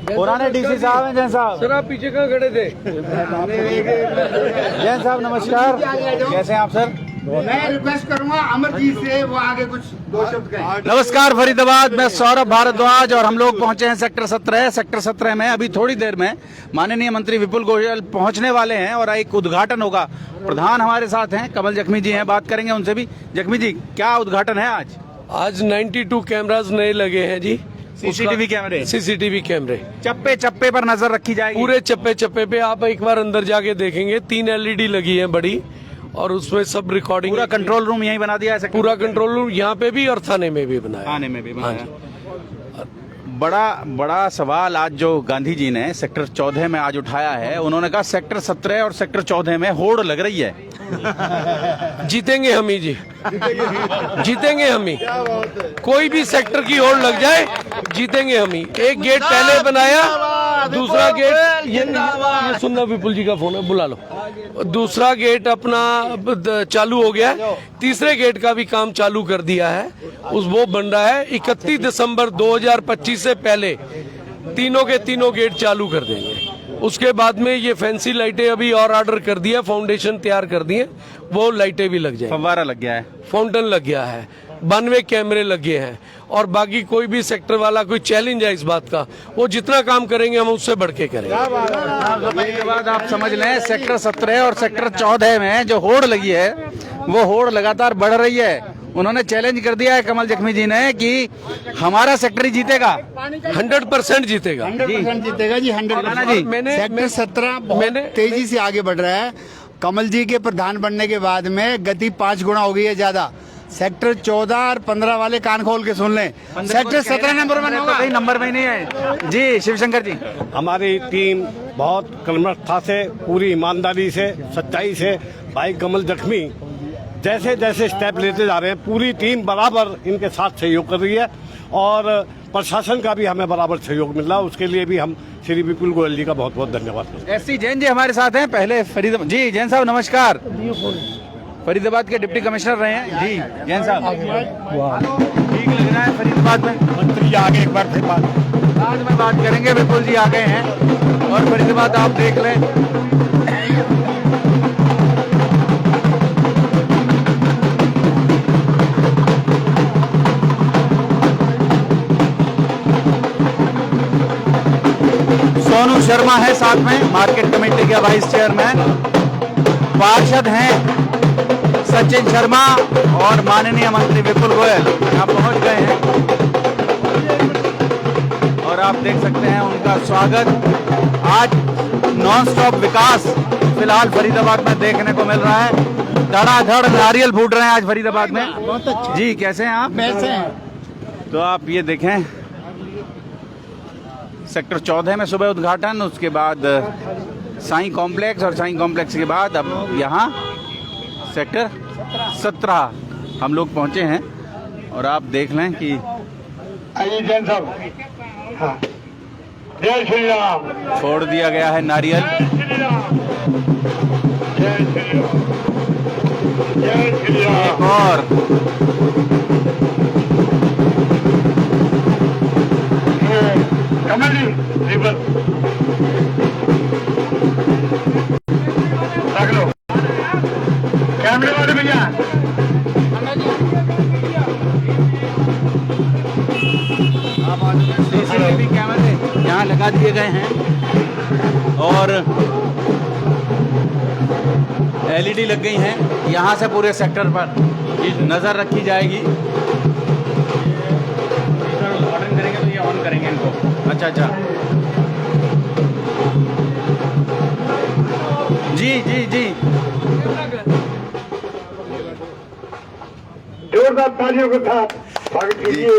पुराने डीसी साहब हैं जैन साहब। सर आप पीछे कहाँ खड़े थे? जैन साहब नमस्कार, कैसे हैं आप सर? मैं रिक्वेस्ट करूंगा अमरजीत से वो आगे कुछ दो शब्द कहें। नमस्कार फरीदाबाद, मैं सौरभ भारद्वाज और हम लोग पहुंचे हैं सेक्टर 17। सेक्टर 17 में अभी थोड़ी देर में माननीय मंत्री विपुल गोयल पहुंचने वाले हैं और एक उद्घाटन होगा। प्रधान हमारे साथ हैं, कमल जख्मी जी हैं, बात करेंगे उनसे भी। जख्मी जी, क्या उद्घाटन है आज? आज 92 कैमरास नए लगे हैं जी। सीसीटीवी कैमरे। सीसीटीवी कैमरे चप्पे चप्पे पर नजर रखी जाएगी। पूरे चप्पे चप्पे पे आप एक बार अंदर जाके देखेंगे 3 LED लगी है बड़ी, और उसमें सब रिकॉर्डिंग। पूरा कंट्रोल रूम यहीं बना दिया है? पूरा कंट्रोल रूम यहाँ पे भी और थाने में भी बनाया। थाने में भी बनाया। बड़ा सवाल आज जो गांधी जी ने सेक्टर 14 में आज उठाया है, उन्होंने कहा सेक्टर 17 और सेक्टर 14 में होड़ लग रही है। जीतेंगे हम ही जी, जीतेंगे हम ही। कोई भी सेक्टर की होड़ लग जाए, जीतेंगे हम ही। एक गेट पहले बनाया, दूसरा गेट ये सुनना, विपुल जी का फोन है, बुला लो। दूसरा गेट अपना चालू हो गया, तीसरे गेट का भी काम चालू कर दिया है, वो बन रहा है। 31 दिसंबर 2025 से पहले तीनों के तीनों गेट चालू कर देंगे। उसके बाद में ये फैंसी लाइटें अभी और ऑर्डर कर दिया, फाउंडेशन तैयार कर दिए, वो लाइटें भी लग जाएंगी। फव्वारा लग गया है, फाउंटेन लग गया है, 92 कैमरे लगे हैं। और बाकी कोई भी सेक्टर वाला कोई चैलेंज है इस बात का, वो जितना काम करेंगे हम उससे बढ़ के करेंगे। इसके बाद आप समझ लें सेक्टर 17 और सेक्टर 14 में जो होड़ लगी है, वो होड़ लगातार बढ़ रही है। उन्होंने चैलेंज कर दिया है कमल जख्मी जी ने कि हमारा सेक्टर ही जीतेगा। 100% जीतेगा। 100% जीतेगा जी, 100%। सेक्टर 17 बहुत तेजी से आगे बढ़ रहा है। कमल जी के प्रधान बनने के बाद में गति 5 गुना हो गई है ज्यादा। सेक्टर 14 और 15 वाले कान खोल के सुन लें, सेक्टर 17 नंबर 1 होगा। नंबर में नहीं है जी। शिवशंकर जी, हमारी टीम बहुत कर्मठता से, पूरी ईमानदारी से, सच्चाई से भाई कमल जख्मी जैसे जैसे स्टेप लेते जा रहे हैं, पूरी टीम बराबर इनके साथ सहयोग कर रही है और प्रशासन का भी हमें बराबर सहयोग मिल रहा है। उसके लिए भी हम श्री विपुल गोयल जी का बहुत बहुत धन्यवाद करते हैं। एससी जैन जी हमारे साथ हैं, पहले फरीदाबाद जी। जैन साहब नमस्कार, फरीदाबाद के डिप्टी कमिश्नर रहे हैं जी। जैन साहब, ठीक लग रहा है फरीदाबाद में? मंत्री आगे एक बार फिर बाद में बात करेंगे। विपुल जी आ गए हैं और फरीदाबाद आप देख लें। सोनू शर्मा है साथ में, मार्केट कमेटी के वाइस चेयरमैन। पार्षद हैं सचिन शर्मा और माननीय मंत्री विपुल गोयल यहाँ पहुंच गए हैं और आप देख सकते हैं उनका स्वागत। आज नॉन स्टॉप विकास फिलहाल फरीदाबाद में देखने को मिल रहा है। धड़ाधड़ नारियल फूट रहे हैं आज फरीदाबाद में। बहुत अच्छे जी, कैसे हैं आप? कैसे हैं? तो आप ये देखें, सेक्टर 14 में सुबह उद्घाटन, उसके बाद साईं कॉम्प्लेक्स और साईं कॉम्प्लेक्स के बाद अब यहाँ सेक्टर 17 हम लोग पहुंचे हैं और आप देख लें कि जय श्री राम। छोड़ दिया गया है नारियल। एक और कमल जी रख लो कैमरे वाले भैया। सीसीटीवी कैमरे यहाँ लगा दिए गए हैं और LED लग गई हैं। यहाँ से पूरे सेक्टर पर नजर रखी जाएगी। ऑर्डर करेंगे तो ये ऑन करेंगे इनको। अच्छा अच्छा, जी जी जी। जोरदार तालियों के साथ स्वागत कीजिए।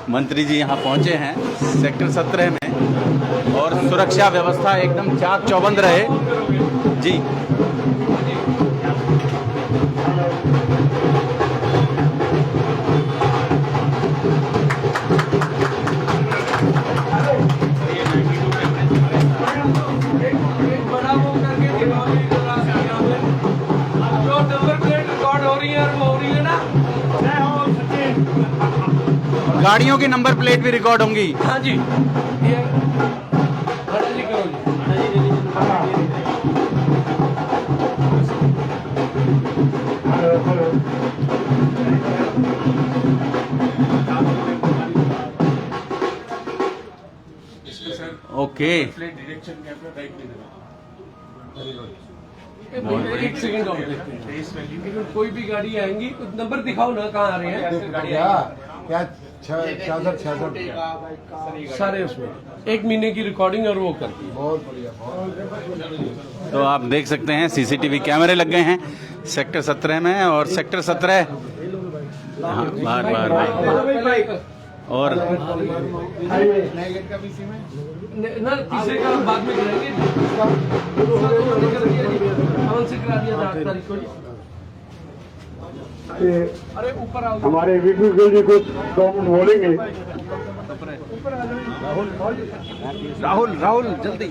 मंत्री जी यहाँ पहुंचे हैं सेक्टर 17 में और सुरक्षा व्यवस्था एकदम चाक चौबंद रहे जी। गाड़ियों की नंबर प्लेट भी रिकॉर्ड होंगी। हाँ जी, ये खड़ा जी करो जी। ओके, एक सेकंड और देखते हैं। कोई भी गाड़ी आएंगी तो नंबर दिखाओ ना, कहाँ आ रहे हैं क्या 66 सारे उसमें। 1 महीने की रिकॉर्डिंग और वो करती है। बहुत बढ़िया। तो आप देख सकते हैं सीसीटीवी कैमरे लग गए हैं सेक्टर 17 में, और सेक्टर 17 बाहर और ना तीसरे का बाद में कराएंगे। कौन से करा दिया था 8 तारीख को? अरे ऊपर आओ। हमारे विपुल जी कुछ 2 मिनट बोलेंगे। राहुल जल्दी।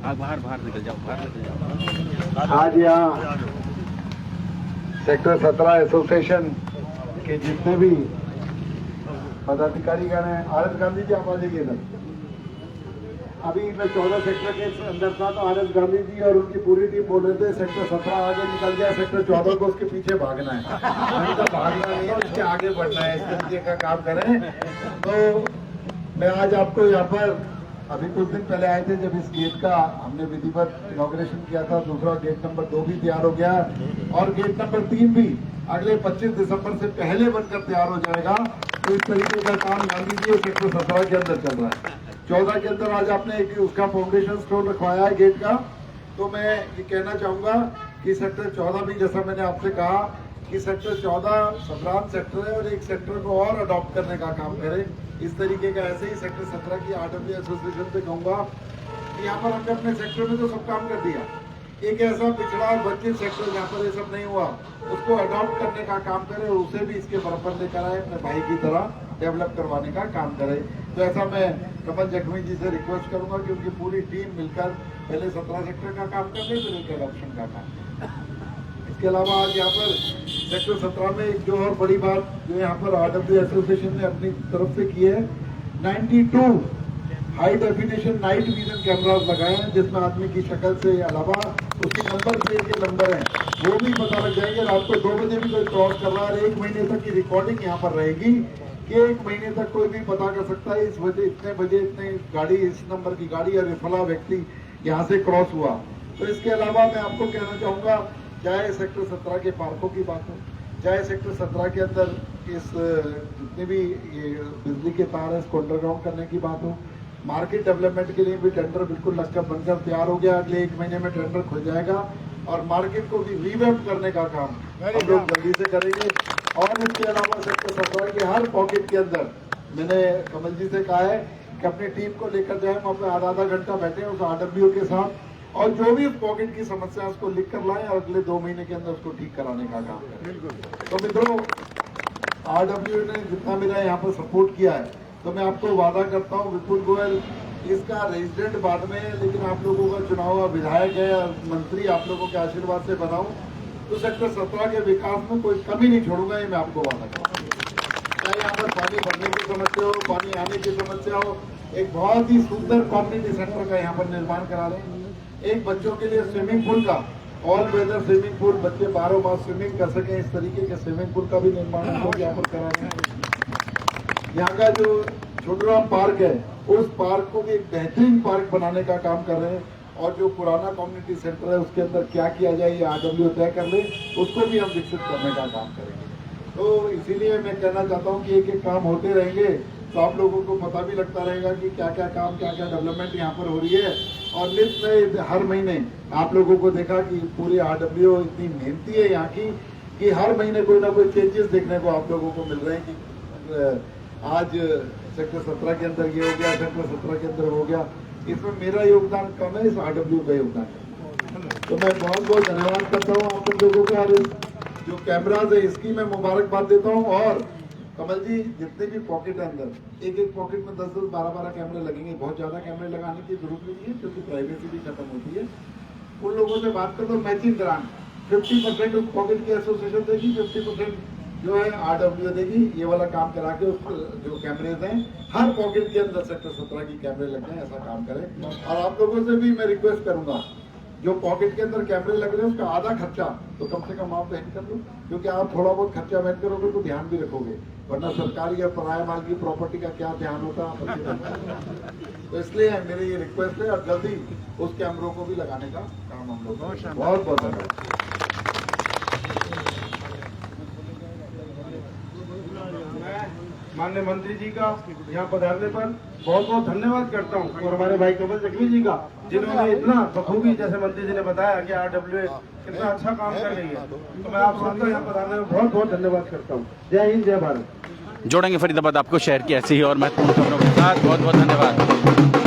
बाहर निकल जाओ। आज यहाँ सेक्टर 17 एसोसिएशन के जितने भी पदाधिकारीगण हैं, आर एस गांधी जी आप आ जाइए इधर। अभी मैं 14 सेक्टर के अंदर था तो आर एस गांधी जी और उनकी पूरी टीम बोल रहे थे सेक्टर 17 आगे निकल गया, सेक्टर 14 को उसके पीछे भागना है। मैंने कहा भागना नहीं है, उसके आगे बढ़ना है, इस तरीके का काम करें। तो मैं आज आपको यहाँ पर अभी कुछ दिन पहले आए थे जब इस गेट का हमने विधिवत इनॉग्रेशन किया था। दूसरा गेट नंबर 2 भी तैयार हो गया और गेट नंबर 3 भी अगले 25 दिसंबर से पहले बनकर तैयार हो जाएगा। तो इस तरीके का काम गांधी जी सेक्टर 17 के अंदर चल रहा है। 14 के अंदर आज आपने एक उसका फाउंडेशन स्टोन रखवाया है गेट का। तो मैं ये कहना चाहूंगा कि सेक्टर 14 भी, जैसा मैंने आपसे कहा कि सेक्टर 14 संक्रांत सेक्टर है और एक सेक्टर को और अडॉप्ट करने का काम करे। इस तरीके का ऐसे ही सेक्टर 17 की आरडब्ल्यू एसोसिएशन से कहूंगा कि यहाँ पर हमने अपने सेक्टर में तो सब काम कर दिया, एक ऐसा पिछड़ा और वंचित सेक्टर जहाँ पर ये सब नहीं हुआ उसको अडॉप्ट करने का काम करे और उसे भी इसके बराबर लेकर आए, अपने भाई की तरह डेवलप करवाने का काम करे। तो ऐसा मैं कमल जखमी जी से रिक्वेस्ट करूंगा कि उनकी पूरी टीम मिलकर पहले 17 सेक्टर का काम कर ले, फिर एक अडॉप्शन का काम। इसके अलावा आज यहाँ पर सेक्टर 17 में एक जो और बड़ी बात जो यहाँ पर आरडब्ल्यू एसोसिएशन ने अपनी तरफ से की है, 92 high definition night vision cameras लगाए हैं जिसमें आदमी की शक्ल से अलावा उसकी नंबर प्लेट के नंबर हैं वो भी पता लग जाएंगे। रात को 2 बजे भी कोई क्रॉस कर रहा है, 1 महीने तक की रिकॉर्डिंग यहाँ पर रहेगी कि 1 महीने तक कोई भी पता कर सकता है इस वजह इतने बजे इतने गाड़ी, इस नंबर की गाड़ी और फला व्यक्ति यहाँ से क्रॉस हुआ। तो इसके अलावा मैं आपको कहना चाहूँगा, चाहे सेक्टर 17 के पार्कों की बात हो, चाहे सेक्टर 17 के अंदर इस जितने भी ये बिजली के तार है इसको अंडरग्राउंड करने की बात हो, मार्केट डेवलपमेंट के लिए भी टेंडर बिल्कुल लगकर बनकर तैयार हो गया। अगले 1 महीने में टेंडर खुल जाएगा और मार्केट को भी रिवैम्प करने का काम हम लोग जल्दी से करेंगे। और इसके अलावा सेक्टर 17 के हर पॉकेट के अंदर मैंने कमल जी से कहा है कि अपनी टीम को लेकर जाए, वहाँ पे आधा घंटा बैठे उस आरडब्ल्यू के साथ और जो भी पॉकेट की समस्या है उसको लिख कर लाएं और अगले 2 महीने के अंदर उसको ठीक कराने का काम करें। तो मित्रों, आरडब्ल्यू ने जितना मेरा यहाँ पर सपोर्ट किया है तो मैं आपको वादा करता हूँ विपुल गोयल इसका रेजिडेंट बाद में है, लेकिन आप लोगों का चुनाव हुआ विधायक है और मंत्री आप लोगों के आशीर्वाद से बनाऊं तो सेक्टर 17 के विकास में कोई कमी नहीं छोड़ूंगा, ये मैं आपको वादा करता हूँ। चाहे यहाँ पर पानी भरने की समस्या हो, पानी आने की समस्या हो, एक बहुत ही सुंदर कम्युनिटी सेंटर का यहाँ पर निर्माण करा रहे हैं। एक बच्चों के लिए स्विमिंग पूल का ऑल वेदर स्विमिंग पूल, बच्चे 12 मास स्विमिंग कर सके इस तरीके के स्विमिंग पूल का भी निर्माण हम लोग यहाँ पर करा रहे हैं। यहाँ का जो छोटूराम पार्क है उस पार्क को भी एक बेहतरीन पार्क बनाने का काम कर रहे हैं और जो पुराना कम्युनिटी सेंटर है उसके अंदर क्या किया जाए ये आरडब्ल्यू तय कर ले, उसको भी हम विकसित करने का काम करेंगे। तो इसीलिए मैं कहना चाहता हूँ कि एक एक काम होते रहेंगे तो आप लोगों को पता भी लगता रहेगा कि क्या क्या काम, क्या क्या डेवलपमेंट यहाँ पर हो रही है। और नित नए हर महीने आप लोगों को देखा कि पूरी आरडब्ल्यू इतनी मेहनती है यहाँ की कि हर महीने कोई ना कोई चेंजेस देखने को आप लोगों को मिल रहे हैं कि आज सेक्टर 17 के अंदर ये हो गया, सेक्टर 17 के अंदर हो गया। इसमें मेरा योगदान कम है, इस आरडब्ल्यू का योगदान है। तो मैं बहुत बहुत धन्यवाद करता हूँ आप लोगों का और जो कैमराज है इसकी मैं मुबारकबाद देता हूँ। और कमल जी जितने भी पॉकेट है अंदर एक एक पॉकेट में 10-10, 12-12 कैमरे लगेंगे। बहुत ज्यादा कैमरे लगाने की जरूरत नहीं है क्योंकि प्राइवेसी भी खत्म होती है। उन लोगों से बात कर दो मैचिंग कराएं 50% उस पॉकेट की एसोसिएशन देगी, 50% जो है RWA देगी। ये वाला काम करा के उस जो कैमरेज हैं हर पॉकेट के अंदर सेक्टर 17 की कैमरे लग जाए, ऐसा काम करें। और आप लोगों से भी मैं रिक्वेस्ट करूंगा, जो पॉकेट के अंदर कैमरे लग रहे हैं उसका आधा खर्चा तो कम से कम आप वहन कर लो, क्योंकि आप थोड़ा बहुत खर्चा वहन करोगे तो ध्यान भी रखोगे, वरना सरकारी या पराया माल की प्रॉपर्टी का क्या ध्यान होता है। तो इसलिए मेरी ये रिक्वेस्ट है और जल्दी उस कैमरों को भी लगाने का काम हम लोग बहुत बहुत धन्यवाद। माननीय मंत्री जी का यहाँ पधारने पर बहुत बहुत धन्यवाद करता हूँ, और हमारे भाई कमल जख्मी जी का, जिन्होंने इतना बखूबी, जैसे मंत्री जी ने बताया कि RWA कितना अच्छा काम कर रही है, तो मैं आप सबका यहाँ पधारने में बहुत बहुत धन्यवाद करता हूँ। जय हिंद, जय भारत। जोड़ेंगे फरीदाबाद आपको शहर की ऐसी ही और महत्वपूर्ण खबरों के साथ। बहुत बहुत धन्यवाद।